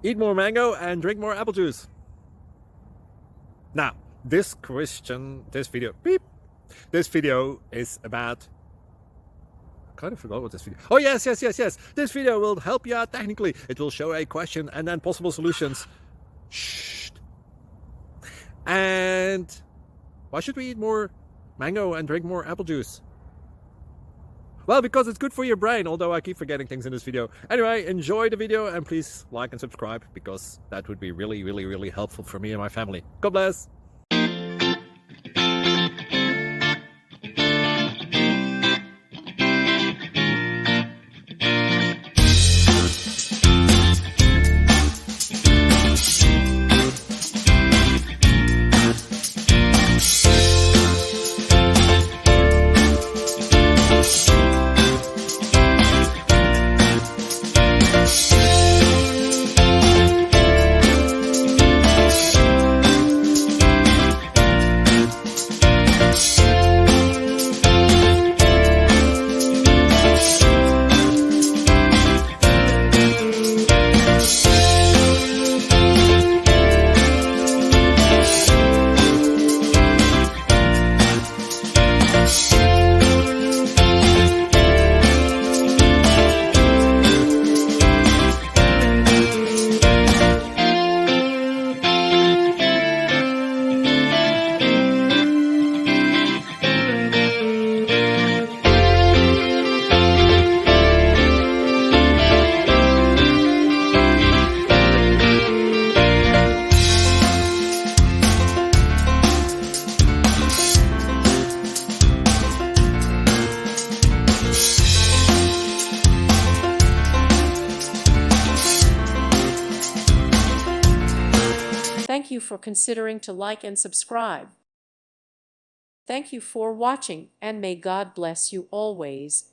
Eat more mango and drink more apple juice. Now, this video is about, I kind of forgot what this video. Oh, yes. This video will help you out technically. It will show a question and then possible solutions. Shh. And why should we eat more mango and drink more apple juice? Well, because it's good for your brain, although I keep forgetting things in this video. Anyway, enjoy the video and please like and subscribe, because that would be really helpful for me and my family. God bless! Thank you for considering to like and subscribe. Thank you for watching, and may God bless you always.